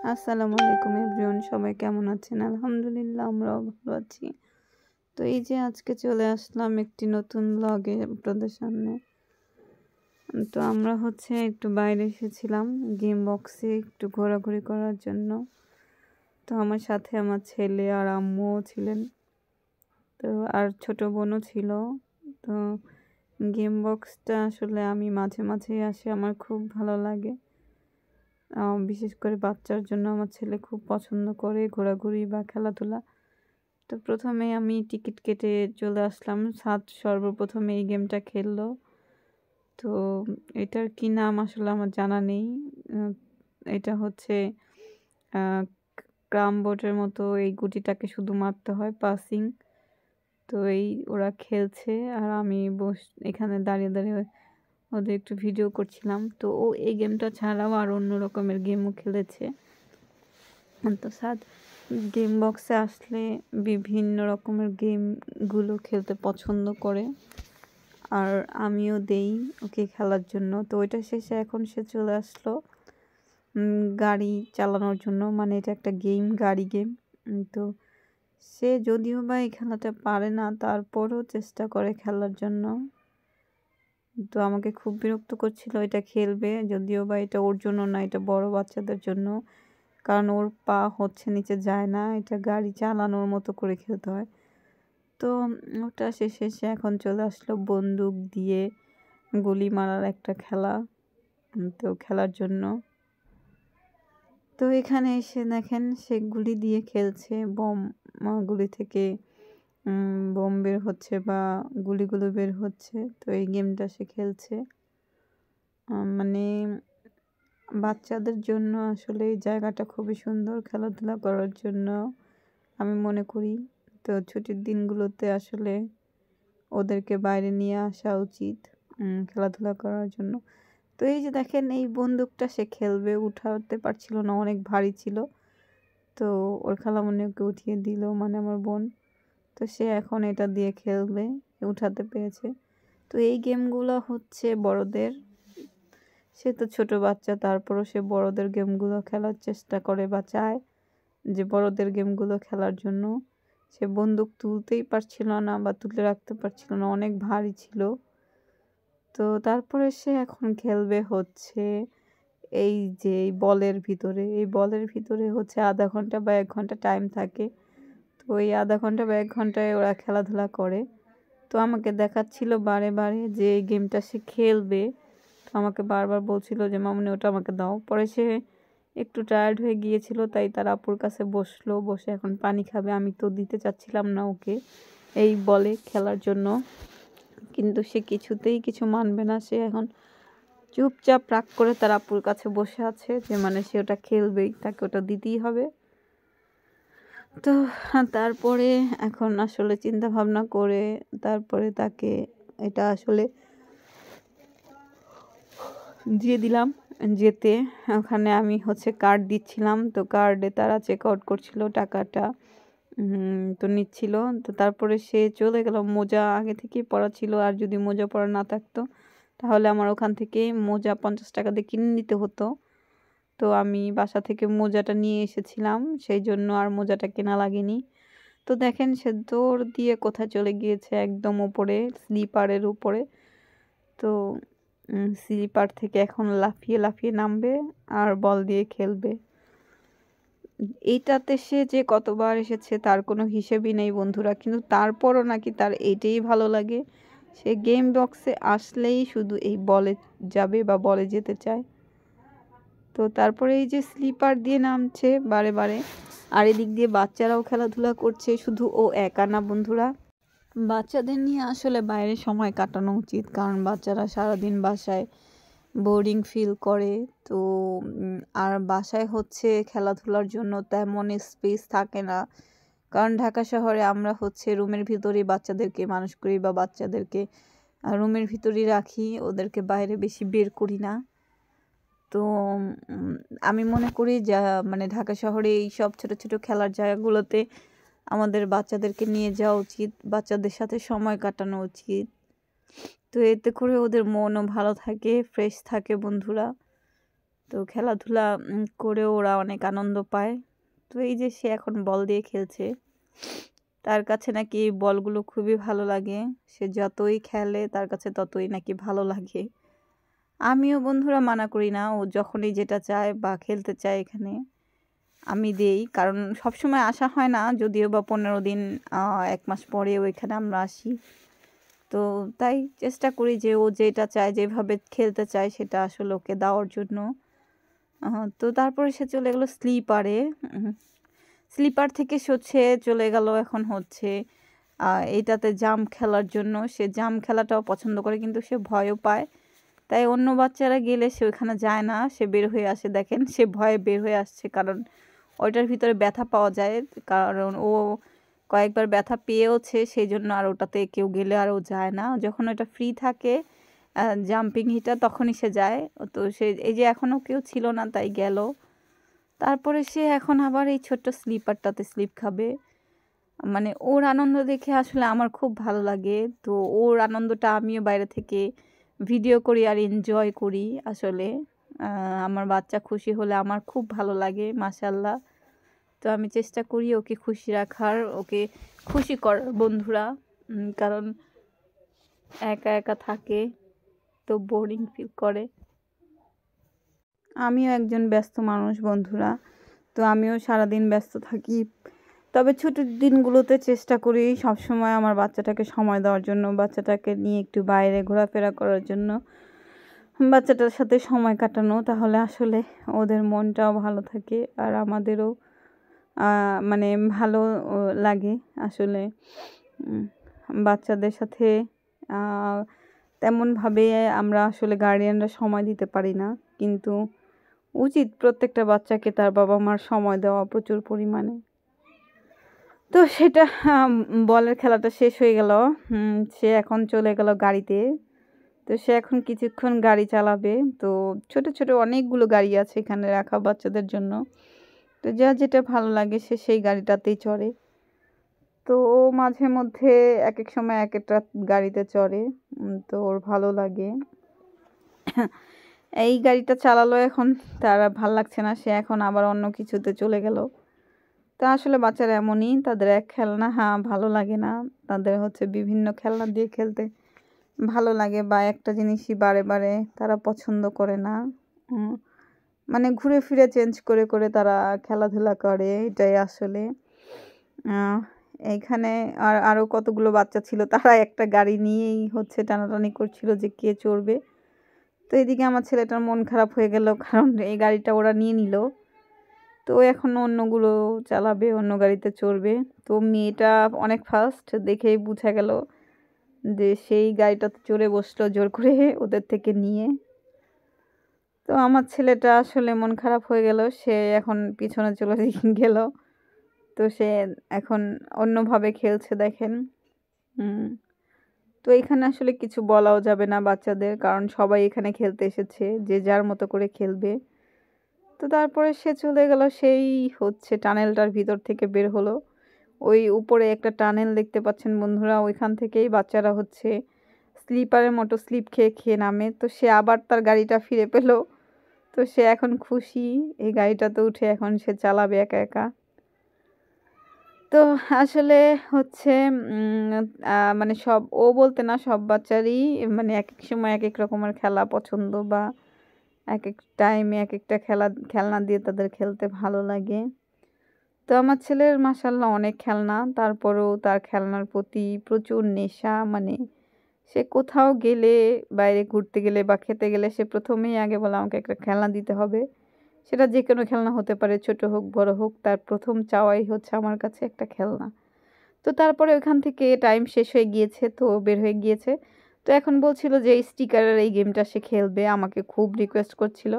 আসসালামু আলাইকুম এভরিওয়ান, সবাই কেমন আছেন? আলহামদুলিল্লাহ আমরাও ভালো আছি। তো এই যে আজকে চলে আসলাম একটি নতুন ব্লগে আপনাদের সামনে। তো আমরা একটু বাইরে এসেছিলাম গেম বক্সে একটু ঘোরাঘুরি করার জন্য। তো আমার সাথে আমার ছেলে আর আম্মুও ছিলেন, তো আর ছোট বোনও ছিল। তো গেম বক্সটা আসলে আমি মাঝে মাঝেই আসি, আমার খুব ভালো লাগে। বিশেষ করে বাচ্চার জন্য আমার ছেলে খুব পছন্দ করে ঘোরাঘুরি বা খেলাধুলা। তো প্রথমে আমি টিকিট কেটে চলে আসলাম। সাদ সর্বপ্রথমে এই গেমটা খেললো। তো এটার কি নাম আসলে আমার জানা নেই। আহ, এটা ক্রাম বোর্ডের মতো, এই গুটিটাকে শুধু মারতে হয়, পাসিং। তো এই ওরা খেলছে আর আমি এখানে দাঁড়িয়ে দাঁড়িয়ে ওদের একটু ভিডিও করছিলাম। তো ও এই গেমটা ছাড়াও আর অন্য রকমের গেমও খেলেছে। তো সাদ গেম বক্সে আসলে বিভিন্ন রকমের গেমগুলো খেলতে পছন্দ করে, আর আমিও দেই ওকে খেলার জন্য। তো ওইটা শেষে এখন সে চলে আসলো গাড়ি চালানোর জন্য, মানে এটা একটা গেম, গাড়ি গেম। তো সে যদিও বা এই খেলাটা পারে না, তারপরেও চেষ্টা করে খেলার জন্য। তো আমাকে খুব বিরক্ত করছিল, এটা খেলবে যদিও বা এটা ওর জন্য না, এটা বড় বাচ্চাদের জন্য, কারণ ওর পা নিচে যায় না, এটা গাড়ি চালানোর মতো করে খেলতে হয়। তো ওটা শেষে সে এখন চলে আসলো বন্দুক দিয়ে গুলি মারার একটা খেলা, তো খেলার জন্য। তো এখানে এসে দেখেন সে গুলি দিয়ে খেলছে, গুলি থেকে বোম বের হচ্ছে বা গুলিগুলো বের হচ্ছে। তো এই গেমটা সে খেলছে। মানে বাচ্চাদের জন্য আসলে এই জায়গাটা খুবই সুন্দর খেলাধুলা করার জন্য আমি মনে করি। তো ছুটির দিনগুলোতে আসলে ওদেরকে বাইরে নিয়ে আসা উচিত খেলাধুলা করার জন্য। তো এই যে দেখেন এই বন্দুকটা সে খেলবে, উঠাতে পারছিল না, অনেক ভারী ছিল। তো ওর খালামণি ওকে উঠিয়ে দিল, মানে আমার বোন। তো সে এখন এটা দিয়ে খেলবে, উঠাতে পেরেছে। তো এই গেমগুলো বড়দের, সে তো ছোট বাচ্চা, তারপরও সে বড়দের গেমগুলো খেলার চেষ্টা করে বা চায় যে বড়দের গেমগুলো খেলার জন্য। সে বন্দুক তুলতেই পারছিল না বা তুলে রাখতে পারছিল না, অনেক ভারী ছিল। তো তারপরে সে এখন খেলবে এই যে এই বলের ভিতরে আধা ঘন্টা বা 1 ঘন্টা টাইম থাকে। তো ওই আধা ঘন্টা বা 1 ঘন্টায় ওরা খেলাধুলা করে। তো আমাকে দেখাচ্ছিল বারে বারে যে এই গেমটা সে খেলবে। তো আমাকে বারবার বলছিল যে মামুনি ওটা আমাকে দাও। পরে সে একটু টায়ার্ড হয়ে গিয়েছিল, তাই তার আপুর কাছে বসলো, বসে এখন পানি খাবে। আমি তো দিতে চাচ্ছিলাম না ওকে এই বলে খেলার জন্য, কিন্তু সে কিছুতেই কিছু মানবে না। সে এখন চুপচাপ রাগ করে তার আপুর কাছে বসে আছে, যে মানে সে ওটা খেলবেই, তাকে ওটা দিতেই হবে। তো তারপরে এখন আসলে চিন্তা ভাবনা করে তারপরে তাকে এটা আসলে দিয়ে দিলাম যেতে। ওখানে আমি কার্ড দিচ্ছিলাম, তো কার্ডে তারা চেক আউট করছিল টাকাটা, তো নিচ্ছিল। তো তারপরে সে চলে গেল। মোজা আগে থেকেই পরা ছিল, আর যদি মোজা পরা না থাকতো তাহলে আমার ওখান থেকে মোজা 50 টাকা দিয়ে কিনে নিতে হতো। তো আমি বাসা থেকে মোজাটা নিয়ে এসেছিলাম, সেই জন্য আর মোজাটা কেনা লাগেনি। তো দেখেন সে দৌড় দিয়ে কোথায় চলে গিয়েছে, একদম উপরে, স্লিপারের উপরে। তো স্লিপার থেকে এখন লাফিয়ে লাফিয়ে নামবে আর বল দিয়ে খেলবে। এইটাতে সে যে কতবার এসেছে তার কোনো হিসেবই নেই বন্ধুরা, কিন্তু তারপরও নাকি তার এইটাই ভালো লাগে। সে গেম বক্সে আসলেই শুধু এই বলে যাবে বা বলে যেতে চায়। তো তারপরে এই যে স্লিপার দিয়ে নামছে বারে বারে, আর এদিক দিয়ে বাচ্চারাও খেলাধুলা করছে, শুধু ও একা না বন্ধুরা। বাচ্চাদের নিয়ে আসলে বাইরে সময় কাটানো উচিত, কারণ বাচ্চারা সারাদিন বাসায় বোরিং ফিল করে। তো আর বাসায় খেলাধুলার জন্য তেমন স্পেস থাকে না, কারণ ঢাকা শহরে আমরা রুমের ভিতরেই বাচ্চাদেরকে মানুষ করি বা বাচ্চাদেরকে রুমের ভিতরেই রাখি, ওদেরকে বাইরে বেশি বের করি না। তো আমি মনে করি মানে ঢাকা শহরে এই সব ছোট ছোট খেলার জায়গাগুলোতে আমাদের বাচ্চাদেরকে নিয়ে যাওয়া উচিত, বাচ্চাদের সাথে সময় কাটানো উচিত। তো এতে করে ওদের মনও ভালো থাকে, ফ্রেশ থাকে বন্ধুরা। তো খেলাধুলা করেও ওরা অনেক আনন্দ পায়। তো এই যে সে এখন বল দিয়ে খেলছে, তার কাছে নাকি এই বলগুলো খুবই ভালো লাগে। সে যতই খেলে তার কাছে ততই নাকি ভালো লাগে। আমিও বন্ধুরা মানা করি না, ও যখনই যেটা চায় বা খেলতে চায় এখানে আমি দেই, কারণ সবসময় আসা হয় না, যদিও বা 15 দিন 1 মাস পরেও এখানে আমরা আসি। তো তাই চেষ্টা করি যে ও যেটা চায়, যেভাবে খেলতে চায় সেটা আসলে ওকে দেওয়ার জন্য। তো তারপরে সে চলে গেল স্লিপারে। স্লিপার থেকে সে চলে গেল এখন হচ্ছে এইটাতে জাম্প খেলার জন্য। সে জাম্প খেলাটাও পছন্দ করে, কিন্তু সে ভয়ও পায়। তাই অন্য বাচ্চারা গেলে সে ওখানে যায় না, সে বের হয়ে আসে। দেখেন সে ভয়ে বের হয়ে আসছে, কারণ ওইটার ভিতরে ব্যথা পাওয়া যায়। কারণ ও কয়েকবার ব্যথা পেয়েওছে, সেই জন্য আর ওটাতে কেউ গেলে আর ও যায় না। যখন ওটা ফ্রি থাকে জাম্পিং হিটা, তখনই সে যায়। তো সে এই যে এখনও কেউ ছিল না তাই গেল। তারপরে সে এখন আবার এই ছোট্ট স্লিপারটাতে স্লিপ খাবে। মানে ওর আনন্দ দেখে আসলে আমার খুব ভালো লাগে। তো ওর আনন্দটা আমিও বাইরে থেকে ভিডিও করি আর এনজয় করি আসলে। আমার বাচ্চা খুশি হলে আমার খুব ভালো লাগে, মাশাআল্লাহ। তো আমি চেষ্টা করি ওকে খুশি রাখার, ওকে খুশি করার বন্ধুরা। কারণ একা একা থাকে তো বোরিং ফিল করে। আমিও একজন ব্যস্ত মানুষ বন্ধুরা, তো আমিও সারাদিন ব্যস্ত থাকি। তবে ছুটির দিনগুলোতে চেষ্টা করি সবসময় আমার বাচ্চাটাকে সময় দেওয়ার জন্য, বাচ্চাটাকে নিয়ে একটু বাইরে ঘোরাফেরা করার জন্য, বাচ্চাটার সাথে সময় কাটানো। তাহলে আসলে ওদের মনটাও ভালো থাকে আর আমাদেরও মানে ভালো লাগে আসলে। বাচ্চাদের সাথে তেমনভাবে আমরা আসলে গার্ডিয়ানরা সময় দিতে পারি না, কিন্তু উচিত প্রত্যেকটা বাচ্চাকে তার বাবা মার সময় দেওয়া প্রচুর পরিমাণে। তো সেটা বলের খেলাটা শেষ হয়ে গেল। সে এখন চলে গেল গাড়িতে। তো সে এখন কিছুক্ষণ গাড়ি চালাবে। তো ছোট ছোট অনেকগুলো গাড়ি আছে এখানে রাখা বাচ্চাদের জন্য। তো যা যেটা ভালো লাগে সে সেই গাড়িটাতেই চড়ে। তো ও মাঝে মধ্যে এক এক সময় এক একটা গাড়িতে চড়ে। তো ওর ভালো লাগে। এই গাড়িটা চালালো, এখন তার ভাল লাগছে না, সে এখন আবার অন্য কিছুতে চলে গেল। তা আসলে বাচ্চারা এমনই, তাদের এক খেলনা ভালো লাগে না, তাদের হচ্ছে বিভিন্ন খেলনা দিয়ে খেলতে ভালো লাগে, বা একটা জিনিসই বারে বারে তারা পছন্দ করে না। মানে ঘুরে ফিরে চেঞ্জ করে করে তারা খেলাধুলা করে, এটাই আসলে। এইখানে আরও কতগুলো বাচ্চা ছিল, তারা একটা গাড়ি নিয়েই হচ্ছে টানাটানি করছিল যে কে চড়বে। তো এদিকে আমার ছেলেটার মন খারাপ হয়ে গেল, কারণ এই গাড়িটা ওরা নিয়ে নিল। তো এখন অন্যগুলো চালাবে, অন্য গাড়িতে চড়বে। তো মেয়েটা অনেক ফাস্ট, দেখেই বোঝা গেল যে সেই গাড়িটাতে চড়ে বসলো জোর করে ওদের থেকে নিয়ে। তো আমার ছেলেটা আসলে মন খারাপ হয়ে গেল, সে এখন পিছনে চলে গেল। তো সে এখন অন্যভাবে খেলছে দেখেন। তো এখানে আসলে কিছু বলাও যাবে না বাচ্চাদের, কারণ সবাই এখানে খেলতে এসেছে, যে যার মতো করে খেলবে। তো তারপরে সে চলে গেল, সেই হচ্ছে টানেলটার ভিতর থেকে বের হলো। ওই উপরে একটা টানেল দেখতে পাচ্ছেন বন্ধুরা, ওইখান থেকেই বাচ্চারা হচ্ছে স্লিপারের মতো স্লিপ খেয়ে খেয়ে নামে। তো সে আবার তার গাড়িটা ফিরে পেল। তো সে এখন খুশি, এই গাড়িটাতে উঠে এখন সে চালাবে একা একা। তো আসলে হচ্ছে মানে ও বলতে না, সব বাচ্চারই মানে এক এক সময় এক এক রকমের খেলা পছন্দ, বা এক এক টাইমে এক একটা খেলনা দিয়ে তাদের খেলতে ভালো লাগে। তো আমার ছেলের মাশাআল্লাহ অনেক খেলনা, তারপরেও তার খেলনার প্রতি প্রচুর নেশা। মানে সে কোথাও গেলে, বাইরে ঘুরতে গেলে বা খেতে গেলে, সে প্রথমেই আগে বলে আমাকে একটা খেলনা দিতে হবে। সেটা যে কোনো খেলনা হতে পারে, ছোট হোক বড় হোক, তার প্রথম চাওয়াই হচ্ছে আমার কাছে একটা খেলনা। তো তারপরে ওইখান থেকে টাইম শেষ হয়ে গিয়েছে, তো বের হয়ে গিয়েছে। তো এখন বলছিল যে এই স্টিকারের এই গেমটা সে খেলবে, আমাকে খুব রিকোয়েস্ট করছিল।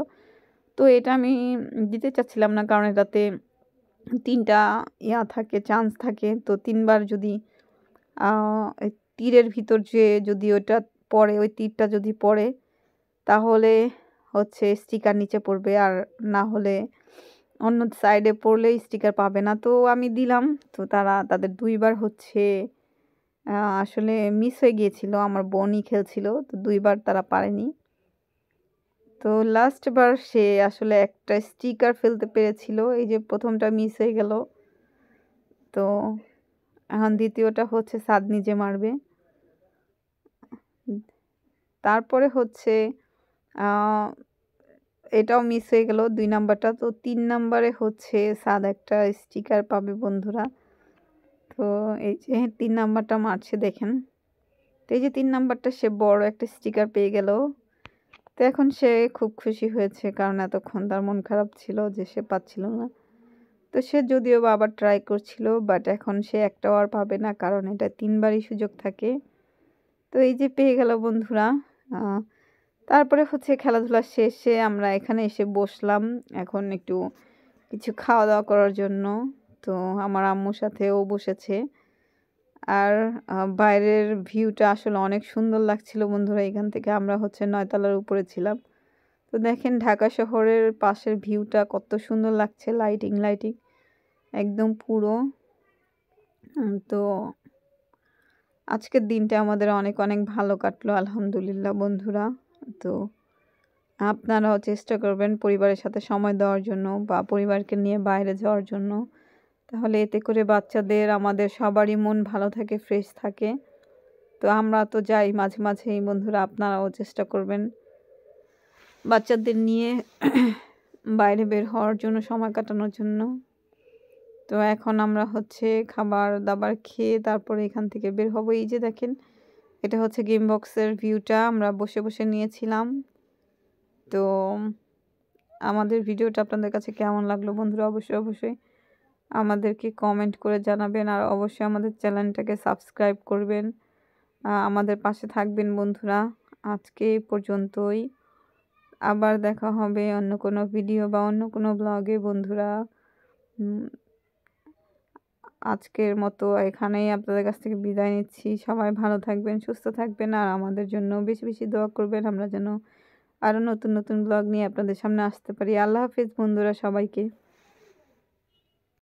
তো এটা আমি দিতে চাচ্ছিলাম না, কারণ এটাতে 3টা থাকে, চান্স থাকে। তো 3বার যদি তীরের ভিতর যে যদি ওটা পড়ে, ওই তীরটা যদি পড়ে তাহলে হচ্ছে স্টিকার নিচে পড়বে, আর না হলে অন্য সাইডে পড়লে স্টিকার পাবে না। তো আমি দিলাম। তো তাদের 2বার হচ্ছে আসলে মিস হয়ে গিয়েছিল, আমার বোনই খেলছিল, তো 2বার তারা পারেনি। তো লাস্ট বার সে আসলে একটা স্টিকার ফেলতে পেরেছিল, এই যে প্রথমটা মিস হয়ে গেল। তো এখন দ্বিতীয়টা হচ্ছে সাদ নিজে মারবে। তারপরে হচ্ছে এটাও মিস হয়ে গেল 2 নাম্বারটা। তো 3 নাম্বারে হচ্ছে সাদ একটা স্টিকার পাবে বন্ধুরা। তো এই যে 3 নাম্বারটা মারছে দেখেন। তো এই যে 3 নাম্বারটা সে বড় একটা স্টিকার পেয়ে গেল। তো এখন সে খুব খুশি হয়েছে, কারণ এতক্ষণ তার মন খারাপ ছিল যে সে পাচ্ছিল না। তো সে যদিও বা আবার ট্রাই করছিল, বাট এখন সে একটাও আর পাবে না, কারণ এটা 3 বারই সুযোগ থাকে। তো এই যে পেয়ে গেল বন্ধুরা। তারপরে হচ্ছে খেলাধুলা শেষে আমরা এখানে এসে বসলাম এখন একটু কিছু খাওয়া দাওয়া করার জন্য। তো আমার আম্মুর সাথেও বসেছে। আর বাইরের ভিউটা আসলে অনেক সুন্দর লাগছিল বন্ধুরা। এখান থেকে আমরা হচ্ছে 9 তলার উপরে ছিলাম। তো দেখেন ঢাকা শহরের পাশের ভিউটা কত সুন্দর লাগছে, লাইটিং একদম পুরো। তো আজকের দিনটা আমাদের অনেক অনেক ভালো কাটলো আলহামদুলিল্লাহ বন্ধুরা। তো আপনারাও চেষ্টা করবেন পরিবারের সাথে সময় দেওয়ার জন্য বা পরিবারকে নিয়ে বাইরে যাওয়ার জন্য। তাহলে এতে করে বাচ্চাদের, আমাদের সবারই মন ভালো থাকে, ফ্রেশ থাকে। তো আমরা তো যাই মাঝে মাঝেই বন্ধুরা, আপনারাও চেষ্টা করবেন বাচ্চাদের নিয়ে বাইরে বের হওয়ার জন্য, সময় কাটানোর জন্য। তো এখন আমরা হচ্ছে খাবার দাবার খেয়ে তারপরে এখান থেকে বের হব। এই যে দেখেন, এটা হচ্ছে গেম বক্সের ভিউটা, আমরা বসে বসে নিয়েছিলাম। তো আমাদের ভিডিওটা আপনাদের কাছে কেমন লাগলো বন্ধুরা, অবশ্যই আমাদেরকে কমেন্ট করে জানাবেন। আর অবশ্যই আমাদের চ্যানেলটাকে সাবস্ক্রাইব করবেন, আমাদের পাশে থাকবেন বন্ধুরা। আজকে এই পর্যন্তই, আবার দেখা হবে অন্য কোনো ভিডিও বা অন্য কোনো ব্লগে বন্ধুরা। আজকের মতো এখানেই আপনাদের কাছ থেকে বিদায় নিচ্ছি। সবাই ভালো থাকবেন, সুস্থ থাকবেন, আর আমাদের জন্য বেশি বেশি দোয়া করবেন, আমরা যেন আরও নতুন নতুন ব্লগ নিয়ে আপনাদের সামনে আসতে পারি। আল্লাহ হাফেজ বন্ধুরা সবাইকে।